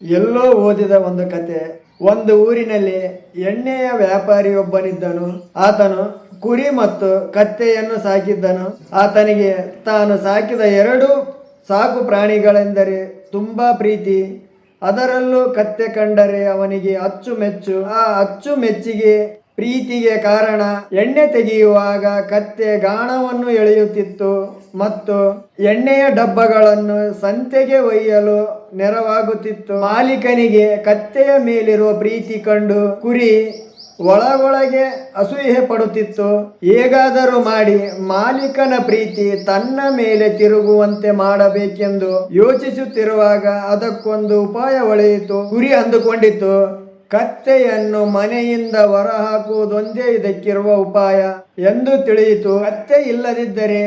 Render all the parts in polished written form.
ಎಲ್ಲೋ ಓದಿದ ಒಂದು ಕತೆ. ಒಂದು ಊರಿನಲ್ಲಿ ಎಣ್ಣೆಯ ವ್ಯಾಪಾರಿಯೊಬ್ಬನಿದ್ದನು. ಆತನು ಕುರಿ ಮತ್ತು ಕತ್ತೆಯನ್ನು ಸಾಕಿದ್ದನು. ಆತನಿಗೆ ತಾನು ಸಾಕಿದ ಎರಡು ಸಾಕು ಪ್ರಾಣಿಗಳೆಂದರೆ ತುಂಬಾ ಪ್ರೀತಿ. ಅದರಲ್ಲೂ ಕತ್ತೆ ಕಂಡರೆ ಅವನಿಗೆ ಅಚ್ಚುಮೆಚ್ಚು. ಆ ಅಚ್ಚುಮೆಚ್ಚಿಗೆ ಪ್ರೀತಿಗೆ ಕಾರಣ, ಎಣ್ಣೆ ತೆಗೆಯುವಾಗ ಕತ್ತೆ ಗಾಣವನ್ನು ಎಳೆಯುತ್ತಿತ್ತು ಮತ್ತು ಎಣ್ಣೆಯ ಡಬ್ಬಗಳನ್ನು ಸಂತೆಗೆ ಒಯ್ಯಲು ನೆರವಾಗುತ್ತಿತ್ತು. ಮಾಲೀಕನಿಗೆ ಕತ್ತೆಯ ಮೇಲಿರುವ ಪ್ರೀತಿ ಕಂಡು ಕುರಿ ಒಳಗೊಳಗೆ ಅಸೂಯೆ ಪಡುತ್ತಿತ್ತು. ಹೇಗಾದರೂ ಮಾಡಿ ಮಾಲೀಕನ ಪ್ರೀತಿ ತನ್ನ ಮೇಲೆ ತಿರುಗುವಂತೆ ಮಾಡಬೇಕೆಂದು ಯೋಚಿಸುತ್ತಿರುವಾಗ ಅದಕ್ಕೊಂದು ಉಪಾಯ ಹೊಳೆಯಿತು. ಕುರಿ ಅಂದುಕೊಂಡಿತು, ಕತ್ತೆಯನ್ನು ಮನೆಯಿಂದ ಹೊರಹಾಕುವುದೊಂದೇ ಇದಕ್ಕಿರುವ ಉಪಾಯ ಎಂದು ತಿಳಿಯಿತು. ಕತ್ತೆ ಇಲ್ಲದಿದ್ದರೆ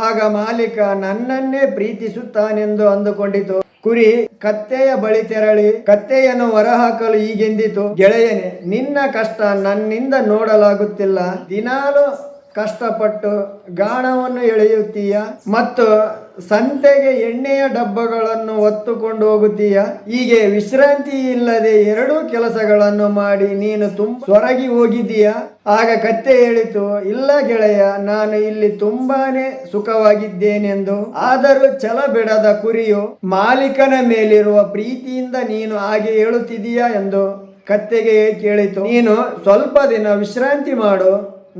ಆಗ ಮಾಲೀಕ ನನ್ನನ್ನೇ ಪ್ರೀತಿಸುತ್ತಾನೆಂದು ಅಂದುಕೊಂಡಿತು. ಕುರಿ ಕತ್ತೆಯ ಬಳಿ ತೆರಳಿ ಕತ್ತೆಯನ್ನು ಹೊರಹಾಕಲು ಹೀಗೆಂದಿತು, ಗೆಳೆಯನೇ, ನಿನ್ನ ಕಷ್ಟ ನನ್ನಿಂದ ನೋಡಲಾಗುತ್ತಿಲ್ಲ. ದಿನಾಲು ಕಷ್ಟಪಟ್ಟು ಗಾಣವನ್ನು ಎಳೆಯುತ್ತೀಯ ಮತ್ತು ಸಂತೆಗೆ ಎಣ್ಣೆಯ ಡಬ್ಬಗಳನ್ನು ಹೊತ್ತುಕೊಂಡು ಹೋಗುತ್ತೀಯ. ಹೀಗೆ ವಿಶ್ರಾಂತಿ ಇಲ್ಲದೆ ಎರಡೂ ಕೆಲಸಗಳನ್ನು ಮಾಡಿ ನೀನು ಸೊರಗಿ ಹೋಗಿದ್ದೀಯ. ಆಗ ಕತ್ತೆ ಹೇಳಿತು, ಇಲ್ಲ ಗೆಳೆಯ, ನಾನು ಇಲ್ಲಿ ತುಂಬಾನೇ ಸುಖವಾಗಿದ್ದೇನೆಂದು. ಆದರೂ ಛಲ ಬಿಡದ ಕುರಿಯು, ಮಾಲೀಕನ ಮೇಲಿರುವ ಪ್ರೀತಿಯಿಂದ ನೀನು ಹಾಗೆ ಹೇಳುತ್ತಿದೀಯಾ ಎಂದು ಕತ್ತೆಗೆ ಕೇಳಿತು. ನೀನು ಸ್ವಲ್ಪ ದಿನ ವಿಶ್ರಾಂತಿ ಮಾಡು,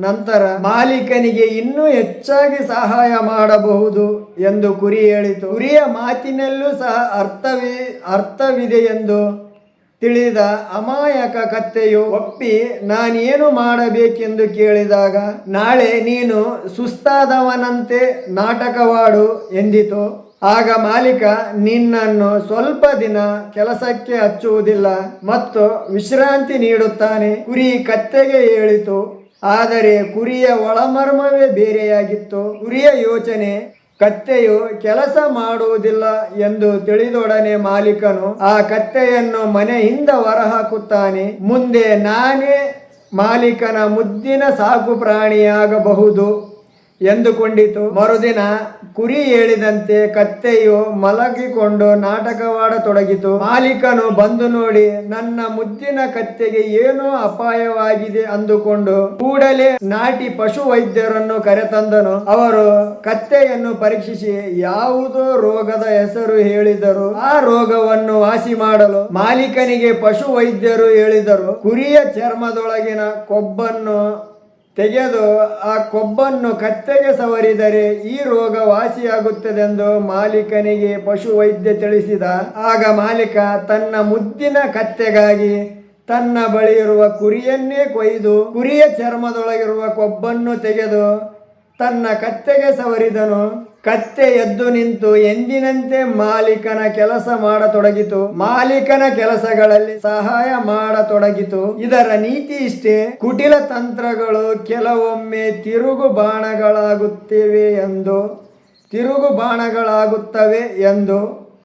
ನಂತರ ಮಾಲೀಕನಿಗೆ ಇನ್ನೂ ಹೆಚ್ಚಾಗಿ ಸಹಾಯ ಮಾಡಬಹುದು ಎಂದು ಕುರಿ ಹೇಳಿತು. ಕುರಿಯ ಮಾತಿನಲ್ಲೂ ಸಹ ಅರ್ಥವಿದೆ ಎಂದು ತಿಳಿದ ಅಮಾಯಕ ಕತ್ತೆಯು ಒಪ್ಪಿ ನಾನೇನು ಮಾಡಬೇಕೆಂದು ಕೇಳಿದಾಗ, ನಾಳೆ ನೀನು ಸುಸ್ತಾದವನಂತೆ ನಾಟಕವಾಡು ಎಂದಿತು. ಆಗ ಮಾಲೀಕ ನಿನ್ನನ್ನು ಸ್ವಲ್ಪ ದಿನ ಕೆಲಸಕ್ಕೆ ಹಚ್ಚುವುದಿಲ್ಲ ಮತ್ತು ವಿಶ್ರಾಂತಿ ನೀಡುತ್ತಾನೆ. ಕುರಿ ಕತ್ತೆಗೆ ಹೇಳಿತು. ಆದರೆ ಕುರಿಯ ಒಳಮರ್ಮವೇ ಬೇರೆಯಾಗಿತ್ತು. ಕುರಿಯ ಯೋಚನೆ, ಕತ್ತೆಯು ಕೆಲಸ ಮಾಡುವುದಿಲ್ಲ ಎಂದು ತಿಳಿದೊಡನೆ ಮಾಲೀಕನು ಆ ಕತ್ತೆಯನ್ನು ಮನೆಯಿಂದ ಹೊರಹಾಕುತ್ತಾನೆ. ಮುಂದೆ ನಾನೇ ಮಾಲೀಕನ ಮುದ್ದಿನ ಸಾಕು ಪ್ರಾಣಿಯಾಗಬಹುದು ಎಂದುಕೊಂಡಿತು. ಮರುದಿನ ಕುರಿ ಹೇಳಿದಂತೆ ಕತ್ತೆಯು ಮಲಗಿಕೊಂಡು ನಾಟಕವಾಡತೊಡಗಿತು. ಮಾಲೀಕನು ಬಂದು ನೋಡಿ, ನನ್ನ ಮುದ್ದಿನ ಕತ್ತೆಗೆ ಏನೋ ಅಪಾಯವಾಗಿದೆ ಅಂದುಕೊಂಡು ಕೂಡಲೇ ನಾಟಿ ಪಶು ವೈದ್ಯರನ್ನು ಕರೆತಂದನು. ಅವರು ಕತ್ತೆಯನ್ನು ಪರೀಕ್ಷಿಸಿ ಯಾವುದೋ ರೋಗದ ಹೆಸರು ಹೇಳಿದರು. ಆ ರೋಗವನ್ನು ವಾಸಿ ಮಾಡಲು ಮಾಲೀಕನಿಗೆ ಪಶು ವೈದ್ಯರು ಹೇಳಿದರು, ಕುರಿಯ ಚರ್ಮದೊಳಗಿನ ಕೊಬ್ಬನ್ನು ತೆಗೆದು ಆ ಕೊಬ್ಬನ್ನು ಕತ್ತೆಗೆ ಸವರಿದರೆ ಈ ರೋಗ ವಾಸಿಯಾಗುತ್ತದೆಂದು ಮಾಲೀಕನಿಗೆ ಪಶು ವೈದ್ಯ ತಿಳಿಸಿದ. ಆಗ ಮಾಲೀಕ ತನ್ನ ಮುದ್ದಿನ ಕತ್ತೆಗಾಗಿ ತನ್ನ ಬಳಿ ಇರುವ ಕುರಿಯನ್ನೇ ಕೊಯ್ದು ಕುರಿಯ ಚರ್ಮದೊಳಗಿರುವ ಕೊಬ್ಬನ್ನು ತೆಗೆದು ತನ್ನ ಕತ್ತೆಗೆ ಸವರಿದನು. ಕತ್ತೆ ಎದ್ದು ನಿಂತು ಎಂದಿನಂತೆ ಮಾಲೀಕನ ಕೆಲಸ ಮಾಡತೊಡಗಿತು. ಮಾಲೀಕನ ಕೆಲಸಗಳಲ್ಲಿ ಸಹಾಯ ಮಾಡತೊಡಗಿತು. ಇದರ ನೀತಿ ಇಷ್ಟೇ, ಕುಟಿಲ ತಂತ್ರಗಳು ಕೆಲವೊಮ್ಮೆ ತಿರುಗು ಬಾಣಗಳಾಗುತ್ತವೆ ಎಂದು